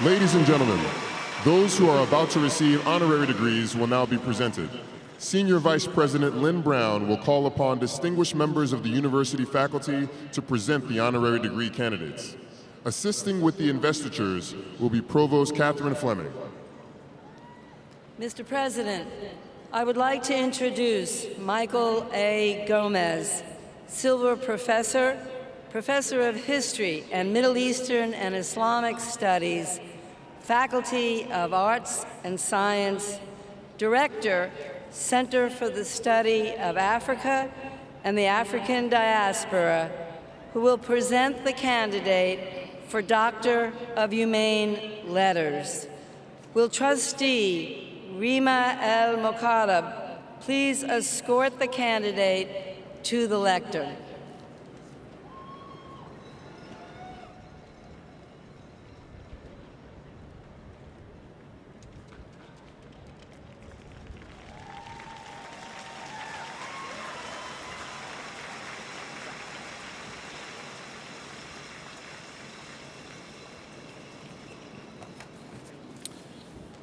Ladies and gentlemen, those who are about to receive honorary degrees will now be presented. Senior Vice President Lynn Brown will call upon distinguished members of the university faculty to present the honorary degree candidates. Assisting with the investitures will be Provost Catherine Fleming. Mr. President, I would like to introduce Michael A. Gomez, Silver Professor, Professor of History and Middle Eastern and Islamic Studies, Faculty of Arts and Science, Director, Center for the Study of Africa and the African Diaspora, who will present the candidate for Doctor of Humane Letters. Will Trustee Rima El Mokarab please escort the candidate to the lectern?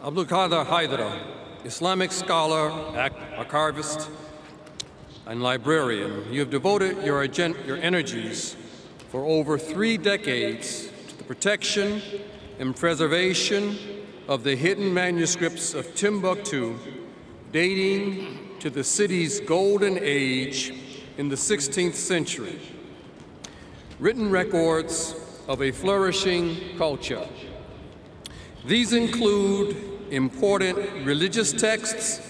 Abdulkader Haidara, Islamic scholar, archivist, and librarian, you have devoted your energies for over 3 decades to the protection and preservation of the hidden manuscripts of Timbuktu, dating to the city's golden age in the 16th century. Written records of a flourishing culture. These include important religious texts,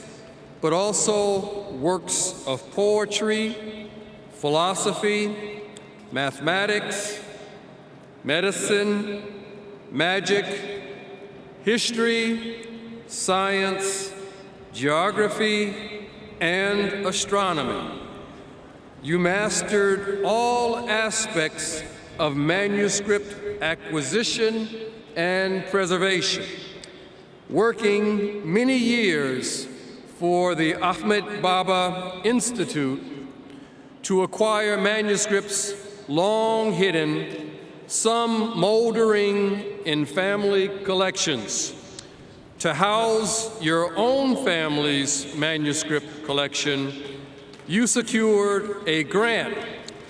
but also works of poetry, philosophy, mathematics, medicine, magic, history, science, geography, and astronomy. You mastered all aspects of manuscript acquisition and preservation, working many years for the Ahmed Baba Institute to acquire manuscripts long hidden, some moldering in family collections. To house your own family's manuscript collection, you secured a grant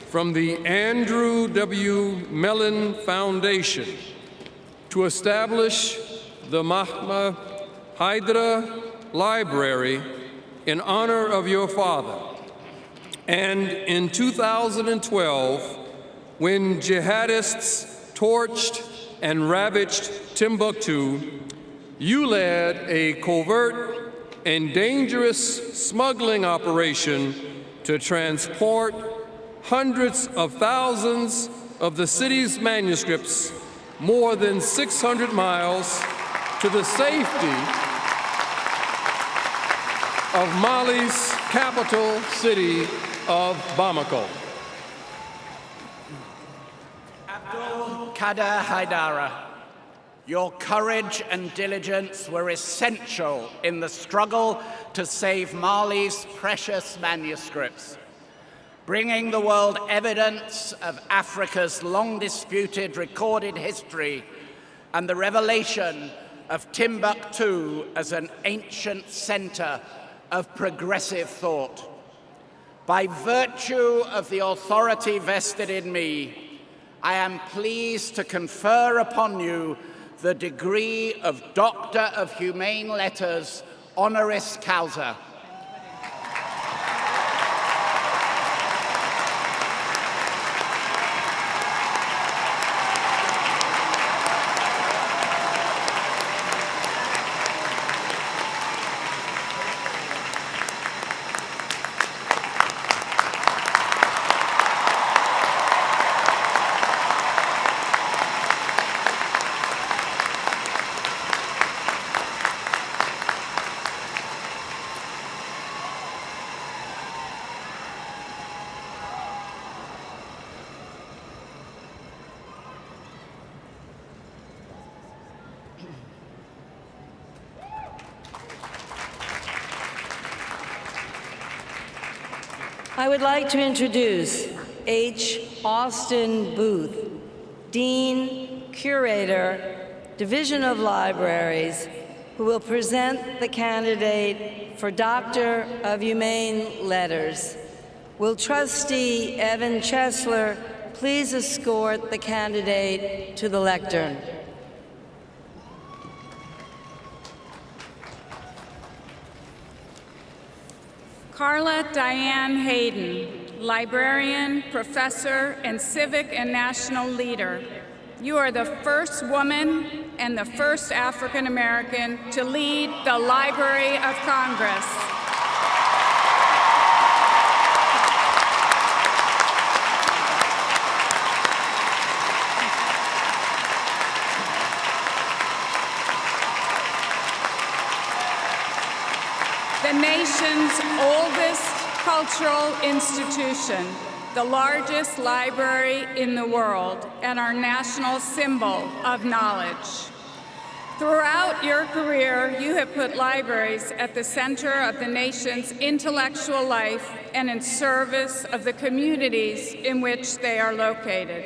from the Andrew W. Mellon Foundation to establish the Mahma Haidara Library in honor of your father. And in 2012, when jihadists torched and ravaged Timbuktu, you led a covert and dangerous smuggling operation to transport hundreds of thousands of the city's manuscripts more than 600 miles to the safety of Mali's capital city of Bamako. Abdulkader Haidara, your courage and diligence were essential in the struggle to save Mali's precious manuscripts, bringing the world evidence of Africa's long-disputed recorded history and the revelation of Timbuktu as an ancient center of progressive thought. By virtue of the authority vested in me, I am pleased to confer upon you the degree of Doctor of Humane Letters, honoris causa. I would like to introduce H. Austin Booth, Dean, Curator, Division of Libraries, who will present the candidate for Doctor of Humane Letters. Will Trustee Evan Chesler please escort the candidate to the lectern? Carla Diane Hayden, librarian, professor, and civic and national leader. You are the first woman and the first African American to lead the Library of Congress. The nation's oldest cultural institution, the largest library in the world, and our national symbol of knowledge. Throughout your career, you have put libraries at the center of the nation's intellectual life and in service of the communities in which they are located.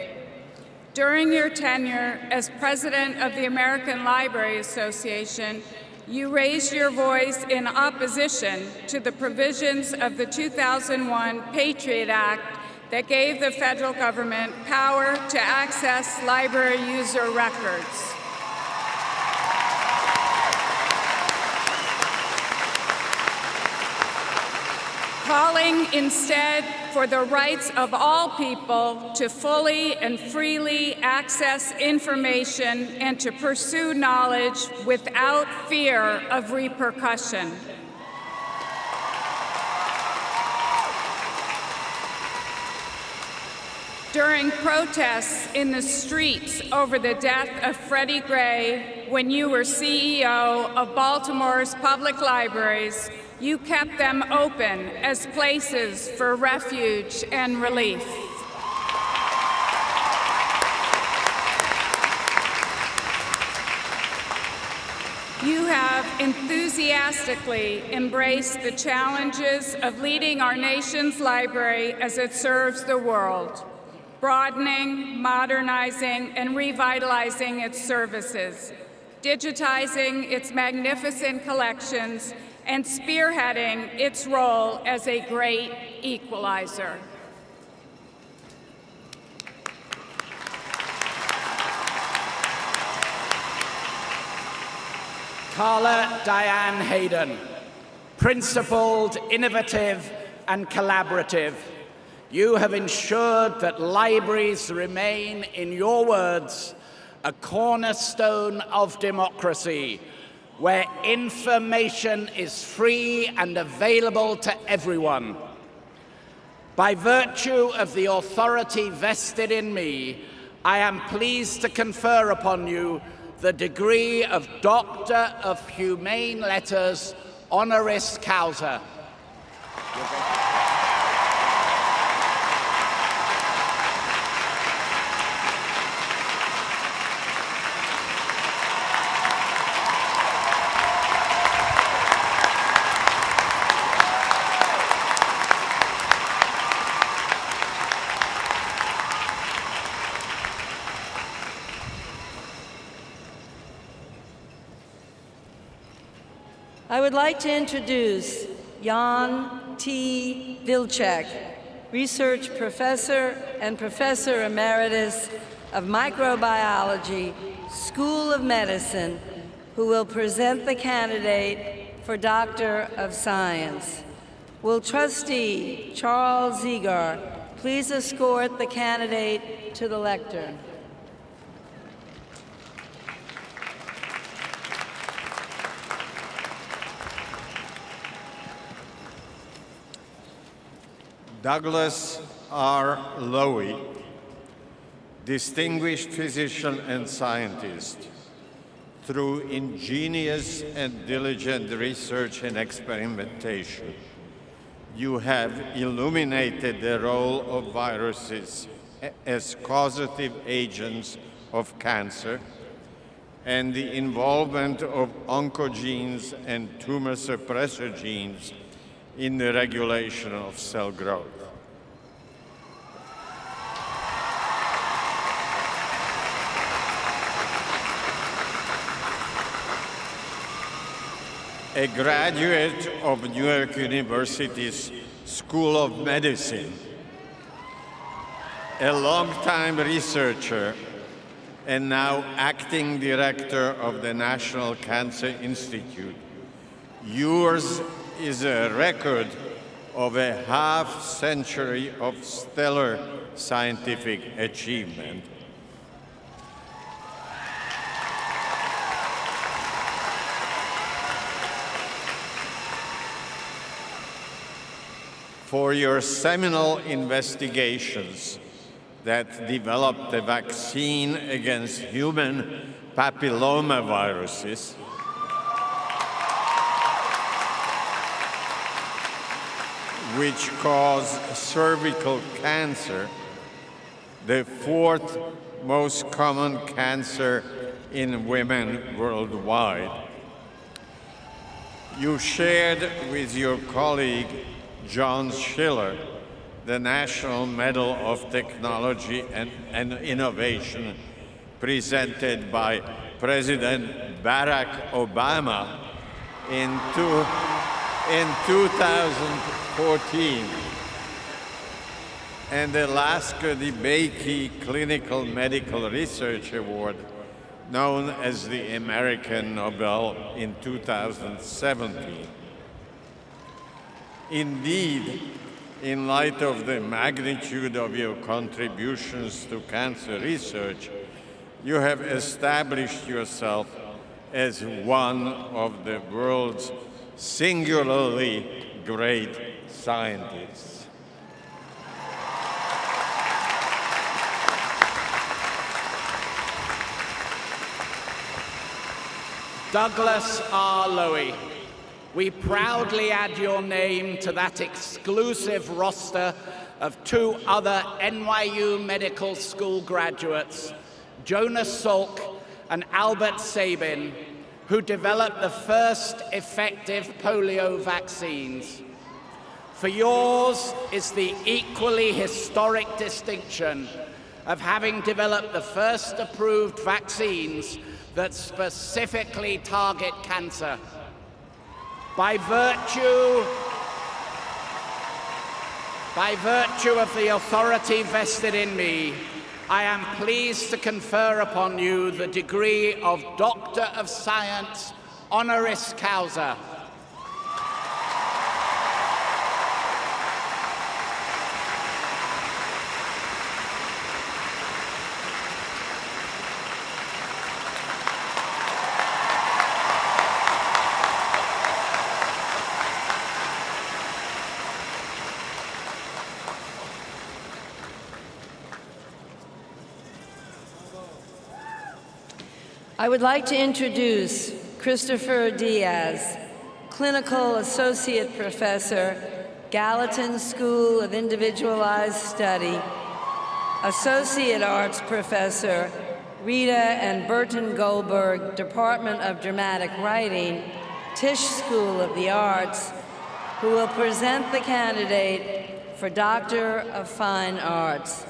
During your tenure as president of the American Library Association, you raised your voice in opposition to the provisions of the 2001 Patriot Act that gave the federal government power to access library user records. Calling instead for the rights of all people to fully and freely access information and to pursue knowledge without fear of repercussion. During protests in the streets over the death of Freddie Gray, when you were CEO of Baltimore's public libraries, you kept them open as places for refuge and relief. You have enthusiastically embraced the challenges of leading our nation's library as it serves the world, broadening, modernizing, and revitalizing its services, digitizing its magnificent collections, and spearheading its role as a great equalizer. Carla Diane Hayden, principled, innovative, and collaborative, you have ensured that libraries remain, in your words, a cornerstone of democracy, where information is free and available to everyone. By virtue of the authority vested in me, I am pleased to confer upon you the degree of Doctor of Humane Letters, honoris causa. I would like to introduce Jan T. Vilcek, research professor and professor emeritus of microbiology, School of Medicine, who will present the candidate for Doctor of Science. Will Trustee Charles Zegar please escort the candidate to the lectern? Douglas R. Lowy, distinguished physician and scientist. Through ingenious and diligent research and experimentation, you have illuminated the role of viruses as causative agents of cancer and the involvement of oncogenes and tumor suppressor genes in the regulation of cell growth. a graduate of New York University's School of Medicine, a longtime researcher, and now acting director of the National Cancer Institute. Yours is a record of a half-century of stellar scientific achievement. For your seminal investigations that developed a vaccine against human papillomaviruses, which cause cervical cancer, the fourth most common cancer in women worldwide. You shared with your colleague, John Schiller, the National Medal of Technology and Innovation presented by President Barack Obama in 2014, and the Lasker DeBakey Clinical Medical Research Award, known as the American Nobel, in 2017. Indeed, in light of the magnitude of your contributions to cancer research, you have established yourself as one of the world's singularly great scientists. Douglas R. Lowy, we proudly add your name to that exclusive roster of two other NYU Medical School graduates, Jonas Salk and Albert Sabin, who developed the first effective polio vaccines. For yours is the equally historic distinction of having developed the first approved vaccines that specifically target cancer. By virtue of the authority vested in me, I am pleased to confer upon you the degree of Doctor of Science, honoris causa. I would like to introduce Christopher Diaz, Clinical Associate Professor, Gallatin School of Individualized Study, Associate Arts Professor, Rita and Burton Goldberg, Department of Dramatic Writing, Tisch School of the Arts, who will present the candidate for Doctor of Fine Arts.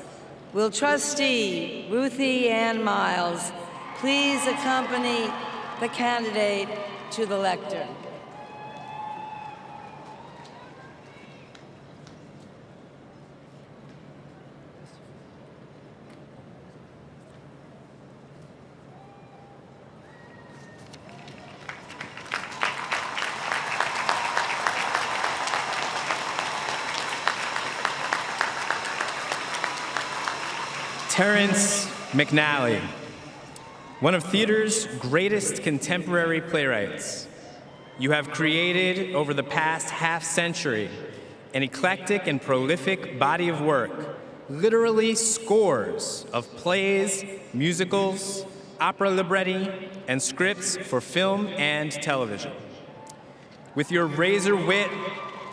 Will Trustee Ruthie Ann Miles please accompany the candidate to the lectern? Terrence Mcnally, one of theater's greatest contemporary playwrights. You have created, over the past half-century, an eclectic and prolific body of work, literally scores of plays, musicals, opera libretti, and scripts for film and television. With your razor wit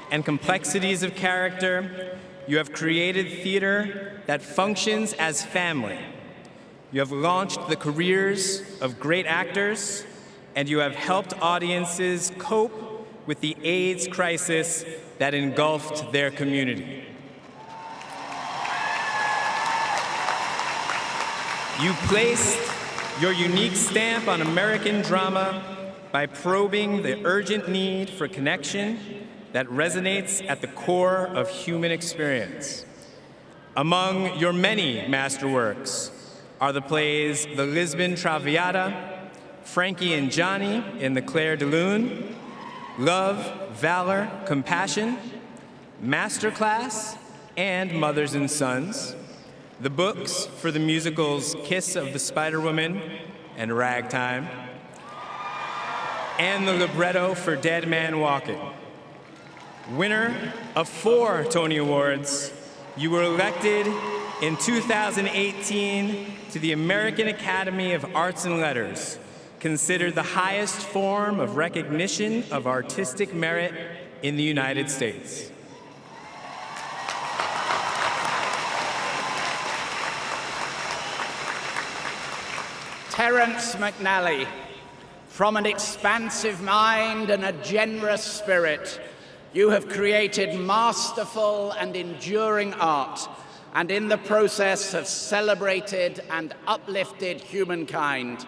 and complexities of character, you have created theater that functions as family. You have launched the careers of great actors, and you have helped audiences cope with the AIDS crisis that engulfed their community. You placed your unique stamp on American drama by probing the urgent need for connection that resonates at the core of human experience. Among your many masterworks are the plays The Lisbon Traviata, Frankie and Johnny in the Clair de Lune, Love, Valor, Compassion, Masterclass, and Mothers and Sons, the books for the musicals Kiss of the Spider-Woman and Ragtime, and the libretto for Dead Man Walking. Winner of 4 Tony Awards, you were elected in 2018 to the American Academy of Arts and Letters, considered the highest form of recognition of artistic merit in the United States. Terrence Mcnally, from an expansive mind and a generous spirit, you have created masterful and enduring art, and in the process have celebrated and uplifted humankind.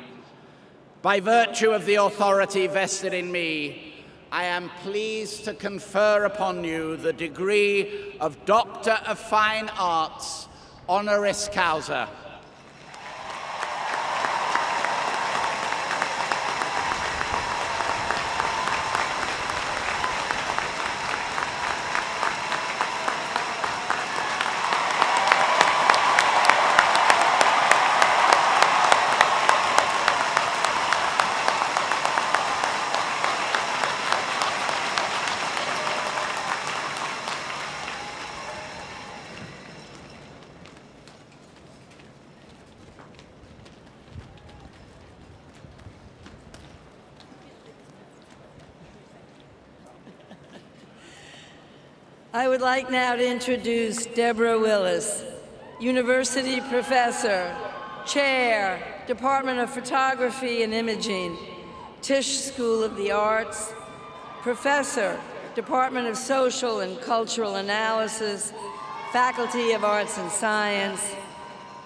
By virtue of the authority vested in me, I am pleased to confer upon you the degree of Doctor of Fine Arts, honoris causa. I would like now to introduce Deborah Willis, University Professor, Chair, Department of Photography and Imaging, Tisch School of the Arts, Professor, Department of Social and Cultural Analysis, Faculty of Arts and Science,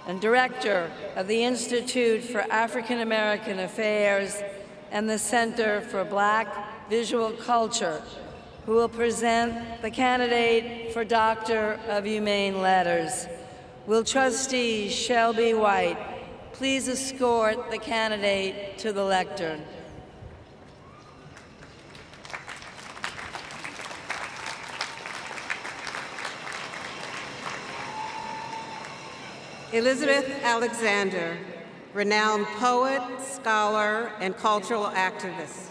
and Director of the Institute for African American Affairs and the Center for Black Visual Culture, who will present the candidate for Doctor of Humane Letters. Will Trustee Shelby White please escort the candidate to the lectern? Elizabeth Alexander, renowned poet, scholar, and cultural activist.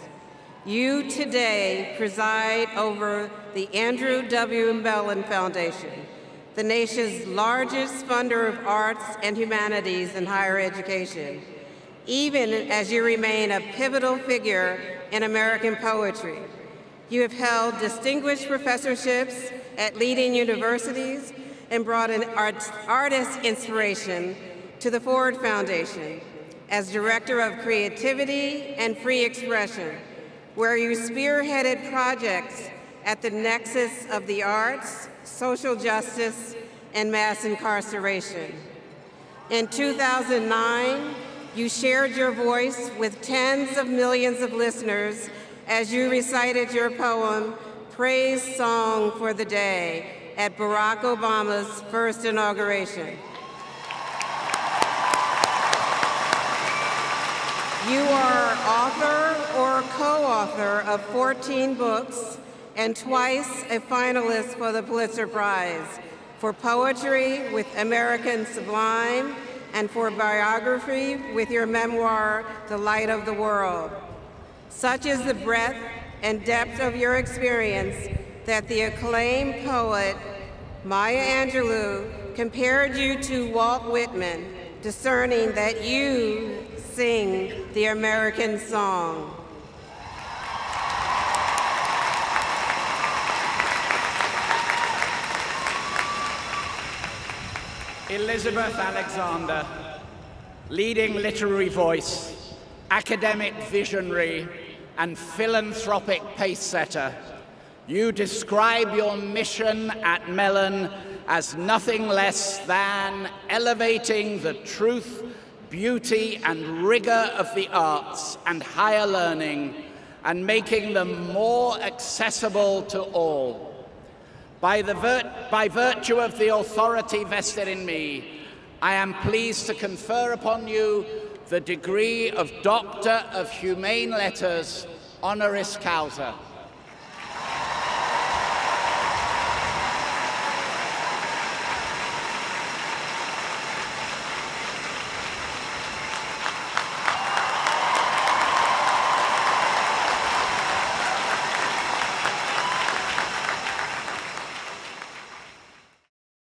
You today preside over the Andrew W. Mellon Foundation, the nation's largest funder of arts and humanities in higher education, even as you remain a pivotal figure in American poetry. You have held distinguished professorships at leading universities and brought an artist inspiration to the Ford Foundation as Director of Creativity and Free Expression, where you spearheaded projects at the nexus of the arts, social justice, and mass incarceration. In 2009, you shared your voice with tens of millions of listeners as you recited your poem, Praise Song for the Day, at Barack Obama's first inauguration. You are author or co-author of 14 books and twice a finalist for the Pulitzer Prize for poetry with American Sublime and for biography with your memoir, The Light of the World. Such is the breadth and depth of your experience that the acclaimed poet Maya Angelou compared you to Walt Whitman, discerning that you sing the American song. Elizabeth Alexander, leading literary voice, academic visionary, and philanthropic pace-setter, you describe your mission at Mellon as nothing less than elevating the truth, beauty, and rigor of the arts and higher learning and making them more accessible to all. By virtue of the authority vested in me, I am pleased to confer upon you the degree of Doctor of Humane Letters, honoris causa.